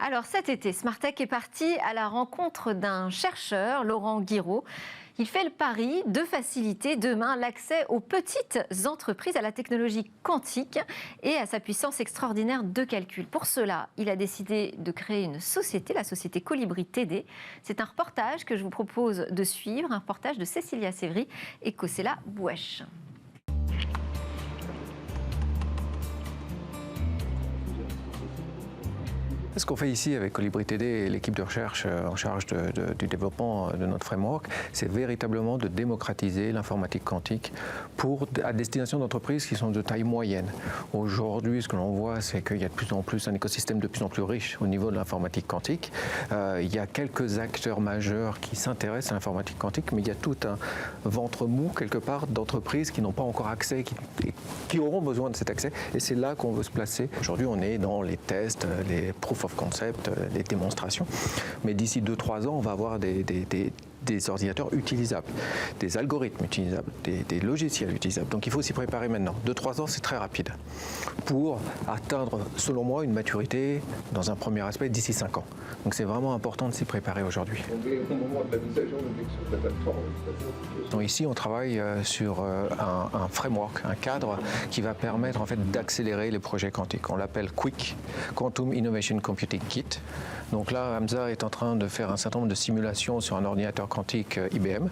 Alors cet été, Smartech est parti à la rencontre d'un chercheur, Laurent Guiraud. Il fait le pari de faciliter demain l'accès aux petites entreprises à la technologie quantique et à sa puissance extraordinaire de calcul. Pour cela, il a décidé de créer une société, la société Colibri TD. C'est un reportage que je vous propose de suivre, un reportage de Cécilia Sévry et Kosela Bouèche. Ce qu'on fait ici avec Colibri TD et l'équipe de recherche en charge du développement de notre framework, c'est véritablement de démocratiser l'informatique quantique à destination d'entreprises qui sont de taille moyenne. Aujourd'hui, ce que l'on voit, c'est qu'il y a de plus en plus un écosystème de plus en plus riche au niveau de l'informatique quantique. Il y a quelques acteurs majeurs qui s'intéressent à l'informatique quantique, mais il y a tout un ventre mou quelque part d'entreprises qui n'ont pas encore accès, qui auront besoin de cet accès, et c'est là qu'on veut se placer. Aujourd'hui, on est dans les tests, les proof of concept, des démonstrations. Mais d'ici 2-3 ans, on va avoir des ordinateurs utilisables, des algorithmes utilisables, des logiciels utilisables. Donc il faut s'y préparer maintenant. 2-3 ans, c'est très rapide pour atteindre, selon moi, une maturité dans un premier aspect d'ici 5 ans. Donc c'est vraiment important de s'y préparer aujourd'hui. Donc ici, on travaille sur un framework, un cadre qui va permettre en fait d'accélérer les projets quantiques. On l'appelle QIC, Quantum Innovation Computing Kit. Donc là, Hamza est en train de faire un certain nombre de simulations sur un ordinateur quantique IBM.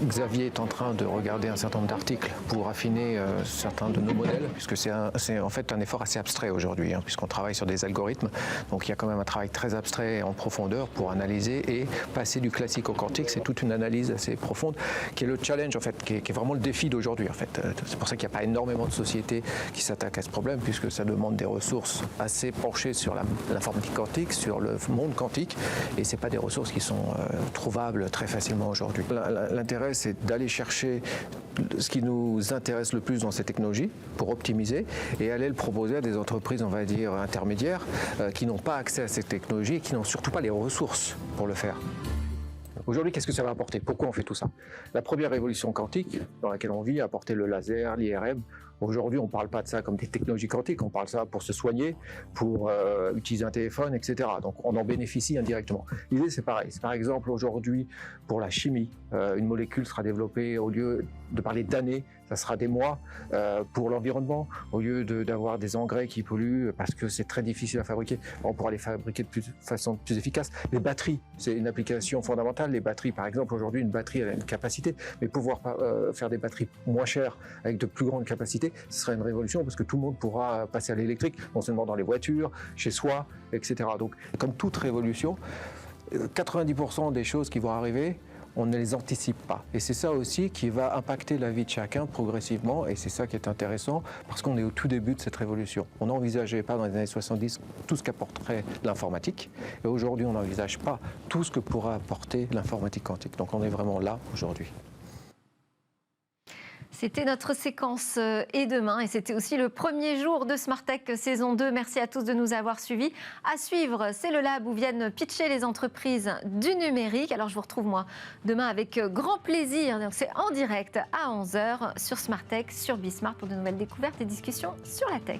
Xavier est en train de regarder un certain nombre d'articles pour affiner certains de nos modèles, puisque c'est en fait un effort assez abstrait aujourd'hui, puisqu'on travaille sur des algorithmes. Donc il y a quand même un travail très abstrait en profondeur pour analyser et passer du classique au quantique. C'est toute une analyse assez profonde qui est le challenge, en fait, qui est vraiment le défi d'aujourd'hui. En fait. C'est pour ça qu'il n'y a pas énormément de sociétés qui s'attaquent à ce problème, puisque ça demande des ressources assez penchées sur l'informatique quantique, sur le monde quantique, et ce n'est pas des ressources qui sont trouvables très facilement aujourd'hui. L'intérêt, c'est d'aller chercher ce qui nous intéresse le plus dans ces technologies pour optimiser et aller le proposer à des entreprises, on va dire, intermédiaires qui n'ont pas accès à ces technologies et qui n'ont surtout pas les ressources pour le faire. Aujourd'hui, qu'est-ce que ça va apporter? Pourquoi on fait tout ça? La première révolution quantique dans laquelle on vit a apporté le laser, l'IRM. Aujourd'hui, on ne parle pas de ça comme des technologies quantiques, on parle de ça pour se soigner, pour utiliser un téléphone, etc. Donc on en bénéficie indirectement. L'idée, c'est pareil. Par exemple, aujourd'hui, pour la chimie, une molécule sera développée, au lieu de parler d'années, ça sera des mois. Pour l'environnement, au lieu d'avoir des engrais qui polluent parce que c'est très difficile à fabriquer, on pourra les fabriquer de façon plus efficace. Les batteries, c'est une application fondamentale. Les batteries, par exemple, aujourd'hui, une batterie, elle a une capacité, mais pouvoir faire des batteries moins chères avec de plus grandes capacités, ce serait une révolution parce que tout le monde pourra passer à l'électrique, non seulement dans les voitures, chez soi, etc. Donc, comme toute révolution, 90% des choses qui vont arriver, on ne les anticipe pas. Et c'est ça aussi qui va impacter la vie de chacun progressivement, et c'est ça qui est intéressant, parce qu'on est au tout début de cette révolution. On n'envisageait pas dans les années 70 tout ce qu'apporterait l'informatique, et aujourd'hui on n'envisage pas tout ce que pourra apporter l'informatique quantique. Donc on est vraiment là aujourd'hui. C'était notre séquence Et demain, et c'était aussi le premier jour de Smartech saison 2. Merci à tous de nous avoir suivis. À suivre, c'est le lab où viennent pitcher les entreprises du numérique. Alors je vous retrouve moi demain avec grand plaisir. C'est en direct à 11h sur Smartech, sur Bismart pour de nouvelles découvertes et discussions sur la tech.